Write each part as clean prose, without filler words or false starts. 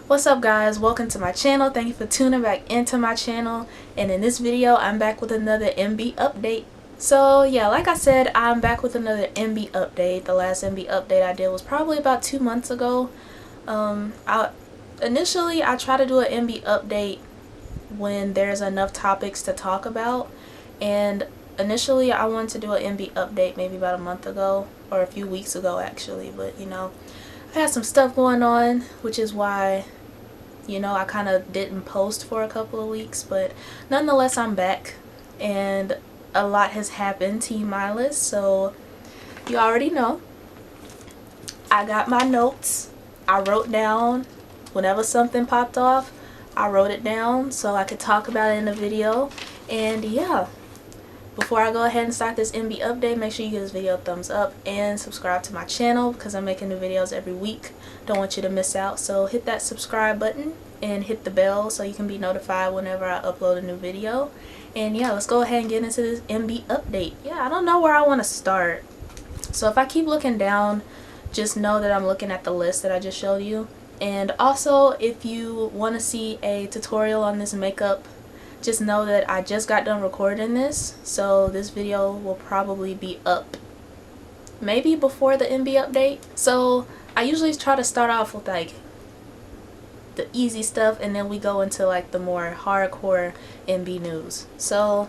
What's up guys, welcome to my channel. Thank you for tuning back into my channel, and in this video I'm back with another MB update. So yeah, like I said, I'm back with another MB update. The last MB update I did was probably about 2 months ago. Initially I try to do an MB update when there's enough topics to talk about, and initially I wanted to do an MB update maybe about a month ago, or a few weeks ago actually, but you know, I had some stuff going on, which is why, you know, I kind of didn't post for a couple of weeks. But nonetheless, I'm back and a lot has happened, T-minus. So you already know, I got my notes. I wrote down whenever something popped off, I wrote it down so I could talk about it in the video. And yeah, before I go ahead and start this MB update, make sure you give this video a thumbs up and subscribe to my channel because I'm making new videos every week. Don't want you to miss out. So hit that subscribe button and hit the bell so you can be notified whenever I upload a new video. And yeah, let's go ahead and get into this MB update. Yeah, I don't know where I want to start. So if I keep looking down, just know that I'm looking at the list that I just showed you. And also, if you want to see a tutorial on this makeup, just know that I just got done recording this, so this video will probably be up maybe before the MB update. So I usually try to start off with like the easy stuff, and then we go into like the more hardcore MB news. So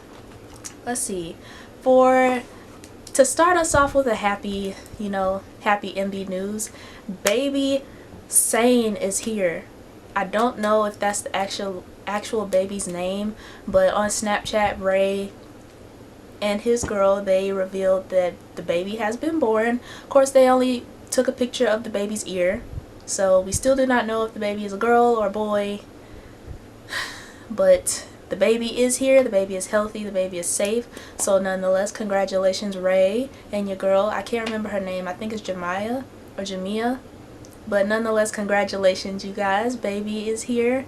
let's see, to start us off with a happy, you know, happy MB news, baby Sane is here. I don't know if that's the actual baby's name, but on Snapchat, Ray and his girl, they revealed that the baby has been born. Of course, they only took a picture of the baby's ear, so we still do not know if the baby is a girl or a boy, but the baby is here, the baby is healthy, the baby is safe. So nonetheless, congratulations Ray and your girl. I can't remember her name, I think it's Jamia or Jamia, but nonetheless, congratulations you guys, baby is here.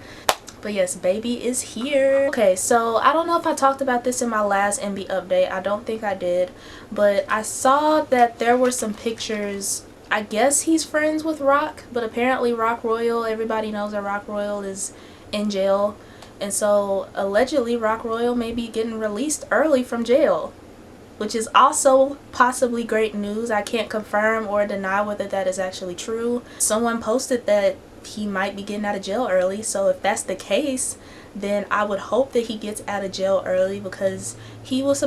But yes, baby is here. Okay, so I don't know if I talked about this in my last MB update. I don't think I did. But I saw that there were some pictures. I guess he's friends with Rock, but apparently Rock Royal, everybody knows that Rock Royal is in jail. And so allegedly Rock Royal may be getting released early from jail, which is also possibly great news. I can't confirm or deny whether that is actually true. Someone posted that he might be getting out of jail early, so if that's the case, then I would hope that he gets out of jail early, because he got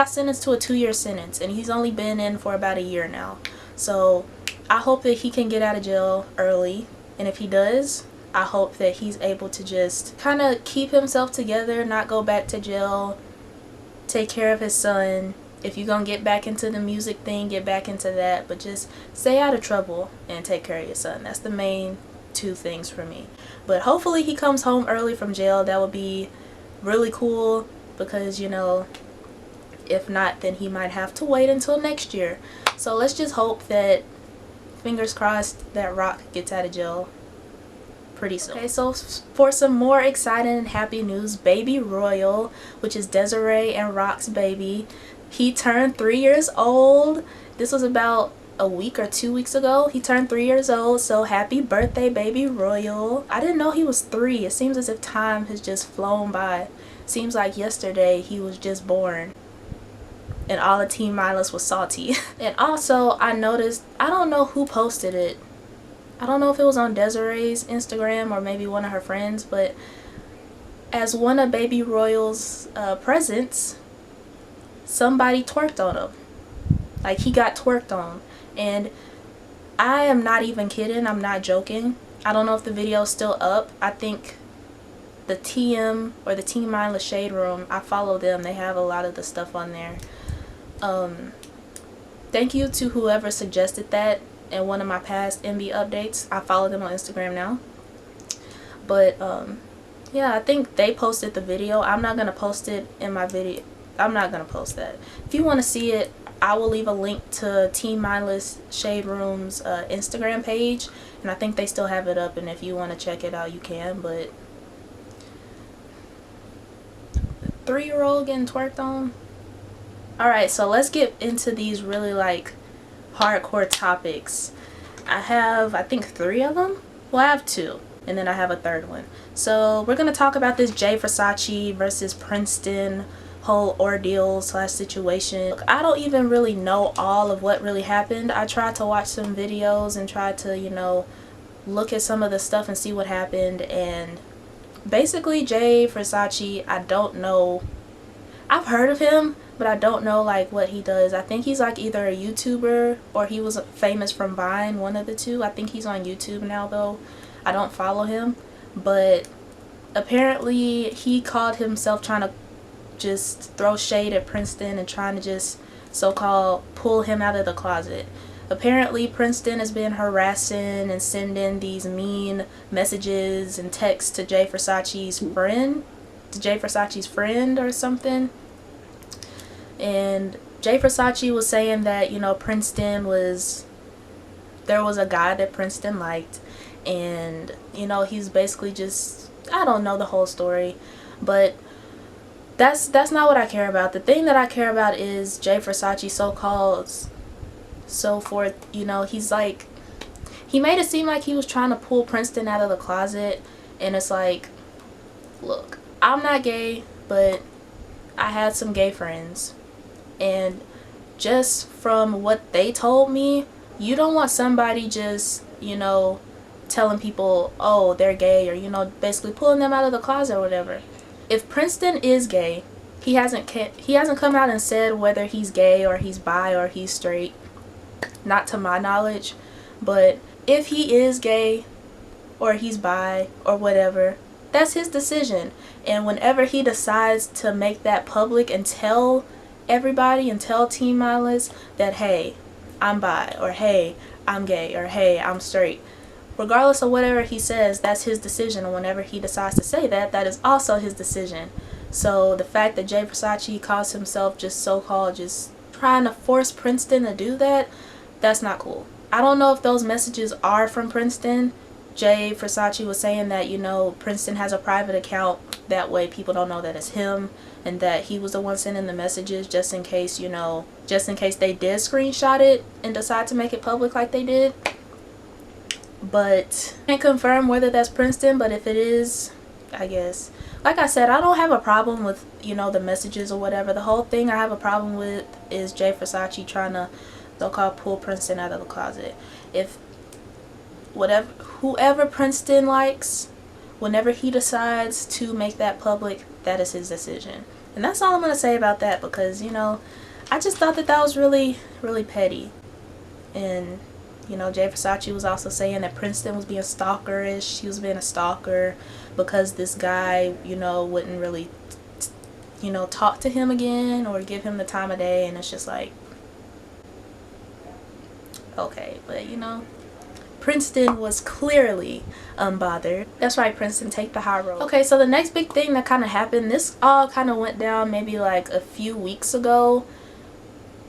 sentenced to a 2-year sentence and he's only been in for about a year now. So I hope that he can get out of jail early, and if he does, I hope that he's able to just kind of keep himself together, not go back to jail, take care of his son. If you're gonna get back into the music thing, get back into that, but just stay out of trouble and take care of your son. That's the main 2 things for me. But hopefully he comes home early from jail. That would be really cool, because you know, if not, then he might have to wait until next year. So let's just hope that, fingers crossed, that Rock gets out of jail pretty soon. Okay, so for some more exciting and happy news, baby Royal, which is Desiree and Rock's baby, he turned 3 years old. This was about a week or 2 weeks ago. He turned 3 years old, so happy birthday, baby Royal. I didn't know he was 3. It seems as if time has just flown by. Seems like yesterday he was just born and all the T-minus was salty. And also, I noticed, I don't know who posted it. I don't know if it was on Desiree's Instagram or maybe one of her friends, but as one of baby Royal's presents, somebody twerked on him. Like, he got twerked on. And I am not even kidding, I'm not joking. I don't know if the video is still up. I think the TM or the T-minus Shade Room, I follow them, they have a lot of the stuff on there. Thank you to whoever suggested that in one of my past MB updates. I follow them on Instagram now. But yeah, I think they posted the video. I'm not gonna post it in my video. I'm not gonna post that. If you want to see it, I will leave a link to T-minus Shade Room's Instagram page, and I think they still have it up, and if you want to check it out you can. But 3-year-old getting twerked on? Alright, so let's get into these really like hardcore topics. I have, I think, 3 of them. Well, I have 2. and then I have a third one. So we're going to talk about this Versace versus Princeton whole ordeal slash situation. Look, I don't even really know all of what really happened. I tried to watch some videos and tried to, you know, look at some of the stuff and see what happened. And basically Versace, I don't know, I've heard of him, but I don't know like what he does. I think he's like either a YouTuber or he was famous from Vine, one of the two. I think he's on YouTube now though. I don't follow him, but apparently he called himself trying to just throw shade at Princeton and trying to just so-called pull him out of the closet. Apparently Princeton has been harassing and sending these mean messages and texts to Versace's friend or something. And Versace was saying that, you know, there was a guy that Princeton liked, and, you know, he's basically just, I don't know the whole story, but that's not what I care about. The thing that I care about is Versace so forth, you know, he's like, he made it seem like he was trying to pull Princeton out of the closet, and it's like, look, I'm not gay, but I had some gay friends, and just from what they told me, you don't want somebody just, you know, telling people, oh, they're gay, or, you know, basically pulling them out of the closet or whatever. If Princeton is gay, he hasn't come out and said whether he's gay or he's bi or he's straight, not to my knowledge. But if he is gay or he's bi or whatever, that's his decision. And whenever he decides to make that public and tell everybody and tell Team Mindless that, hey, I'm bi, or hey, I'm gay, or hey, I'm straight, regardless of whatever he says, that's his decision. And whenever he decides to say that, that is also his decision. So the fact that Versace calls himself just so-called just trying to force Princeton to do that, that's not cool. I don't know if those messages are from Princeton. Versace was saying that, you know, Princeton has a private account, that way people don't know that it's him, and that he was the one sending the messages just in case, you know, just in case they did screenshot it and decide to make it public like they did. But I can't confirm whether that's Princeton, but if it is, I guess, like I said, I don't have a problem with, you know, the messages or whatever. The whole thing I have a problem with is Versace trying to so-called pull Princeton out of the closet. If whoever Princeton likes, whenever he decides to make that public, that is his decision. And that's all I'm going to say about that, because, you know, I just thought that was really, really petty. And, you know, Versace was also saying that Princeton was being stalkerish. He was being a stalker because this guy, you know, wouldn't really, you know, talk to him again or give him the time of day. And it's just like, okay, but, you know, Princeton was clearly unbothered. That's right, Princeton, take the high road. Okay, so the next big thing that kind of happened, this all kind of went down maybe like a few weeks ago.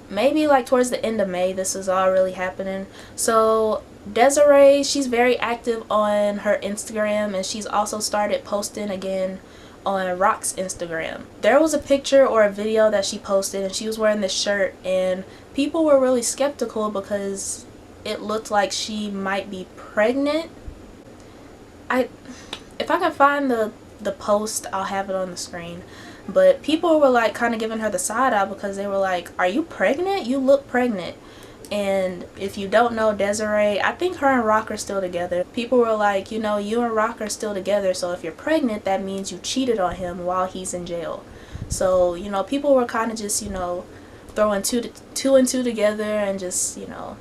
Maybe like towards the end of May, this is all really happening. So Desiree, she's very active on her Instagram, and she's also started posting again on Rock's Instagram. There was a picture or a video that she posted, and she was wearing this shirt, and people were really skeptical because it looked like she might be pregnant. If I can find the post, I'll have it on the screen. But people were like kind of giving her the side eye because they were like, are you pregnant? You look pregnant. And if you don't know Desiree, I think her and Rock are still together. People were like, you know, you and Rock are still together, so if you're pregnant, that means you cheated on him while he's in jail. So, you know, people were kind of just, you know, throwing two and two together, and just, you know,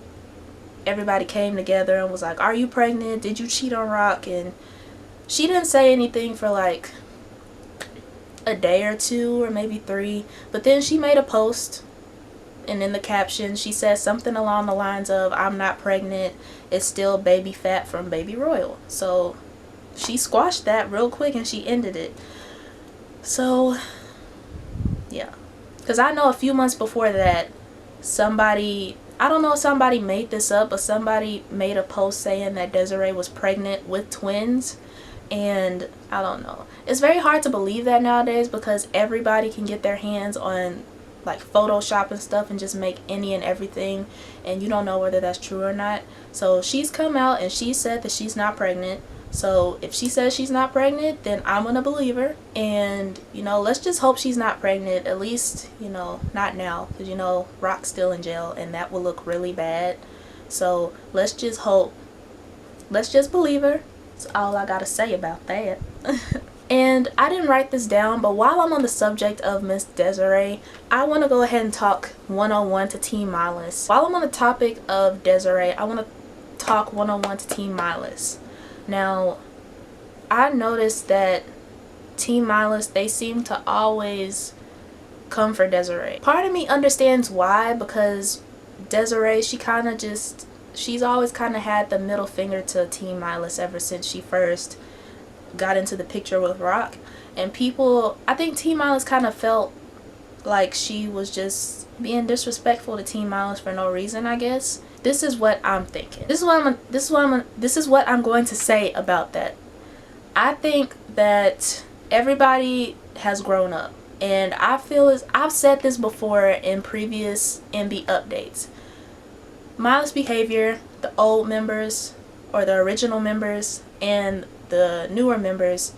everybody came together and was like, are you pregnant? Did you cheat on Rock? And she didn't say anything for like a day or two or maybe 3, but then she made a post, and in the caption she said something along the lines of, I'm not pregnant, it's still baby fat from Baby Royal. So she squashed that real quick and she ended it. So yeah, because I know a few months before that, somebody, I don't know if somebody made this up, but somebody made a post saying that Desiree was pregnant with twins. And I don't know, it's very hard to believe that nowadays, because everybody can get their hands on like Photoshop and stuff and just make any and everything, and you don't know whether that's true or not. So she's come out and she said that she's not pregnant. So if she says she's not pregnant, then I'm gonna believe her. And, you know, let's just hope she's not pregnant. At least, you know, not now. Because, you know, Rock's still in jail and that will look really bad. So let's just hope. Let's just believe her. That's all I gotta say about that. And I didn't write this down, but while I'm on the subject of Miss Desiree, I want to go ahead and talk 101 to Team Miles. While I'm on the topic of Desiree, I want to talk 101 to Team Miles. Now, I noticed that Team Miles, they seem to always come for Desiree. Part of me understands why, because Desiree, she's always kind of had the middle finger to Team Miles ever since she first got into the picture with Rock. And people, I think Team Miles kind of felt like she was just being disrespectful to Team Miles for no reason, I guess. This is what I'm thinking. This is what I'm going to say about that. I think that everybody has grown up, and I feel as I've said this before in previous MB updates. Miles' behavior, the old members or the original members and the newer members,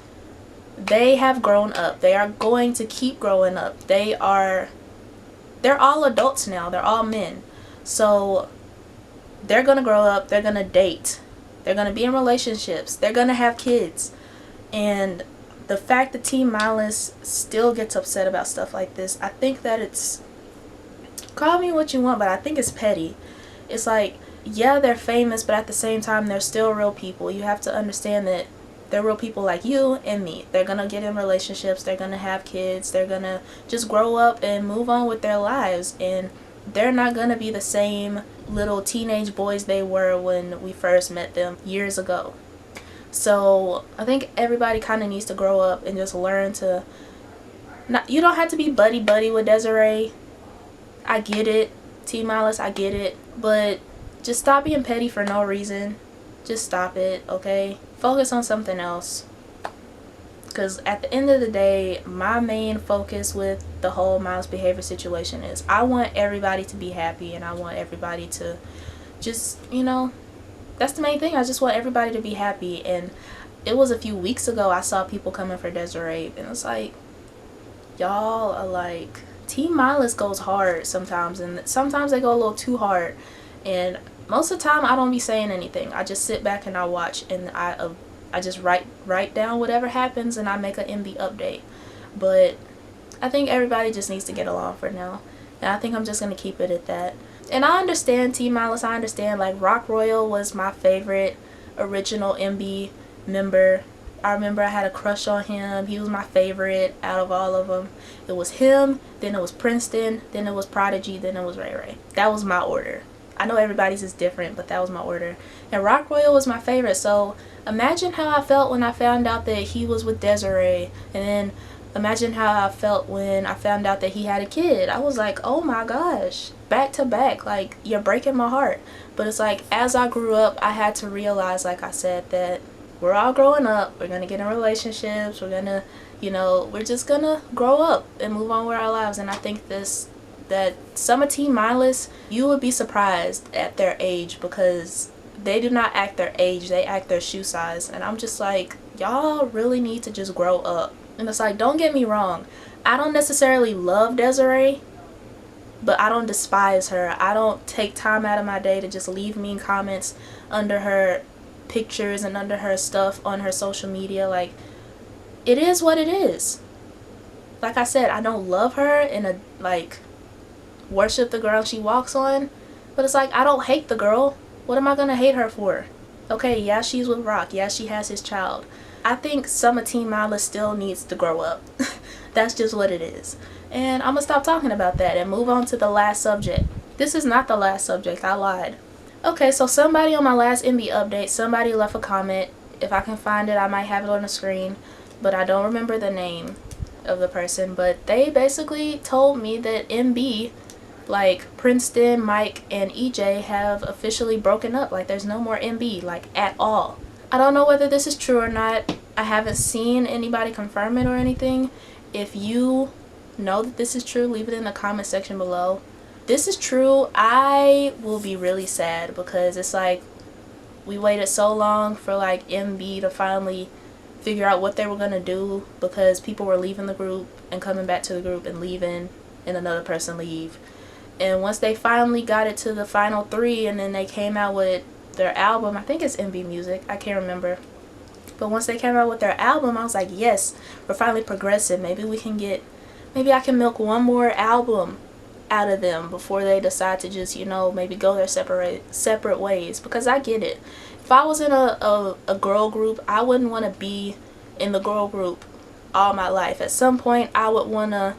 they have grown up. They are going to keep growing up. They're all adults now. They're all men. So they're going to grow up. They're going to date. They're going to be in relationships. They're going to have kids. And the fact that Team Miles still gets upset about stuff like this, I think that it's, call me what you want, but I think it's petty. It's like, yeah, they're famous, but at the same time, they're still real people. You have to understand that they're real people like you and me. They're going to get in relationships. They're going to have kids. They're going to just grow up and move on with their lives. And they're not going to be the same little teenage boys they were when we first met them years ago. So I think everybody kind of needs to grow up and just learn to not, you don't have to be buddy with Desiree. I get it. Team Miles, I get it. But just stop being petty for no reason. Just stop it, okay? Focus on something else. Because at the end of the day, my main focus with the whole Miles behavior situation is I want everybody to be happy, and I want everybody to just, you know, that's the main thing. I just want everybody to be happy. And it was a few weeks ago I saw people coming for Desiree, and it's like, y'all are like, Team Miles goes hard sometimes, and sometimes they go a little too hard. And most of the time I don't be saying anything. I just sit back and I watch, and I just write down whatever happens, and I make an MB update. But I think everybody just needs to get along for now, and I think I'm just gonna keep it at that. And I understand Team Miles. I understand, like, Rock Royal was my favorite original MB member. I remember I had a crush on him. He was my favorite out of all of them. It was him, then it was Princeton, then it was Prodigy, then it was Ray Ray. That was my order. I know everybody's is different, but that was my order. And Rock Royal was my favorite. So imagine how I felt when I found out that he was with Desiree. And then imagine how I felt when I found out that he had a kid. I was like, oh my gosh, back to back. Like, you're breaking my heart. But it's like, as I grew up, I had to realize, like I said, that we're all growing up. We're going to get in relationships. We're going to, you know, we're just going to grow up and move on with our lives. And I think that some of Team Miles, you would be surprised at their age, because they do not act their age. They act their shoe size. And I'm just like, y'all really need to just grow up. And it's like, don't get me wrong. I don't necessarily love Desiree, but I don't despise her. I don't take time out of my day to just leave mean comments under her pictures and under her stuff on her social media. Like, it is what it is. Like I said, I don't love her and like worship the girl she walks on, but it's like, I don't hate the girl. What am I gonna hate her for? Okay, yeah, she's with Rock. Yeah, she has his child. I think some of Team Miles still needs to grow up. That's just what it is. And I'm gonna stop talking about that and move on to the last subject. This is not the last subject. I lied. Okay, so somebody on my last MB update, somebody left a comment. If I can find it, I might have it on the screen, but I don't remember the name of the person. But they basically told me that MB, like Princeton, Mike, and EJ have officially broken up. Like, there's no more MB, like, at all. I don't know whether this is true or not. I haven't seen anybody confirm it or anything. If you know that this is true, leave it in the comment section below. This is true, I will be really sad, because it's like, we waited so long for like MB to finally figure out what they were gonna do, because people were leaving the group and coming back to the group and leaving and another person leave. And once they finally got it to the final 3 and then they came out with their album, I think it's MB Music, I can't remember, but once they came out with their album, I was like, yes, we're finally progressing. Maybe I can milk one more album out of them before they decide to just, you know, maybe go their separate ways. Because I get it. If I was in a girl group, I wouldn't want to be in the girl group all my life. At some point, I would want to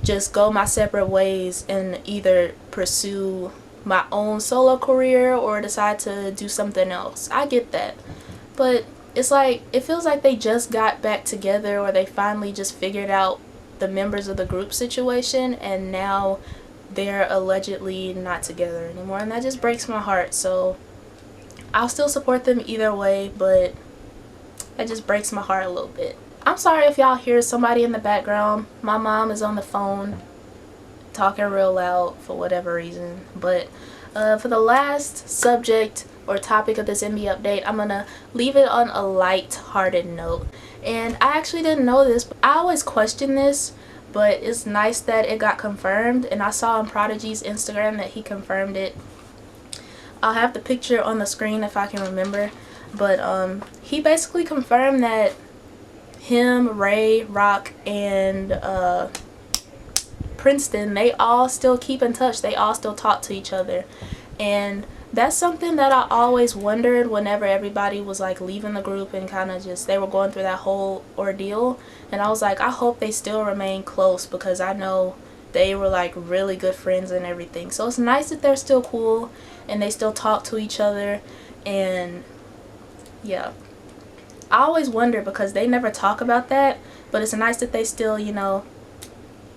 just go my separate ways and either pursue my own solo career or decide to do something else. I get that. But it's like, it feels like they just got back together, or they finally just figured out the members of the group situation, and now they're allegedly not together anymore, and that just breaks my heart. So I'll still support them either way, but that just breaks my heart a little bit. I'm sorry if y'all hear somebody in the background. My mom is on the phone talking real loud for whatever reason. But for the last subject or topic of this MB update, I'm gonna leave it on a light-hearted note. And I actually didn't know this, but I always question this, but it's nice that it got confirmed. And I saw on Prodigy's Instagram that he confirmed it. I'll have the picture on the screen if I can remember, but he basically confirmed that him, Ray, Rock, and Princeton, they all still keep in touch. They all still talk to each other. And that's something that I always wondered whenever everybody was like leaving the group and kind of just, they were going through that whole ordeal. And I was like, I hope they still remain close, because I know they were like really good friends and everything. So it's nice that they're still cool and they still talk to each other. And yeah, I always wonder, because they never talk about that, but it's nice that they still, you know,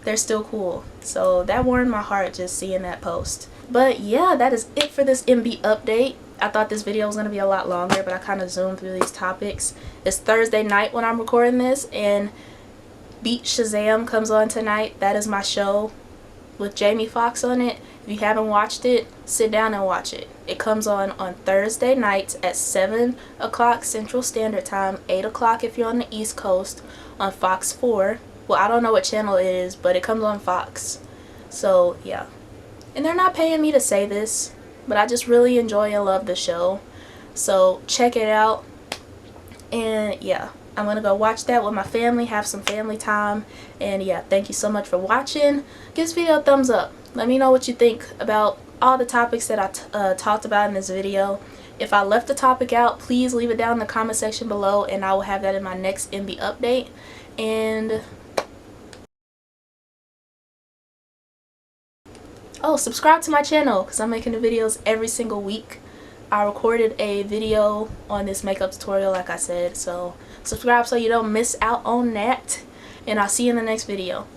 they're still cool. So that warmed my heart just seeing that post. But yeah, that is it for this MB update. I thought this video was going to be a lot longer, but I kind of zoomed through these topics. It's Thursday night when I'm recording this, and Beat Shazam comes on tonight. That is my show with Jamie Foxx on it. If you haven't watched it, sit down and watch it. It comes on Thursday nights at 7 o'clock Central Standard Time, 8 o'clock if you're on the East Coast, on Fox 4. Well, I don't know what channel it is, but it comes on Fox. So yeah. And they're not paying me to say this, but I just really enjoy and love the show. So check it out. And yeah, I'm going to go watch that with my family, have some family time. And yeah, thank you so much for watching. Give this video a thumbs up. Let me know what you think about all the topics that I talked about in this video. If I left a topic out, please leave it down in the comment section below, and I will have that in my next MB update. And oh, subscribe to my channel, because I'm making the videos every single week. I recorded a video on this makeup tutorial, like I said, so subscribe so you don't miss out on that. And I'll see you in the next video.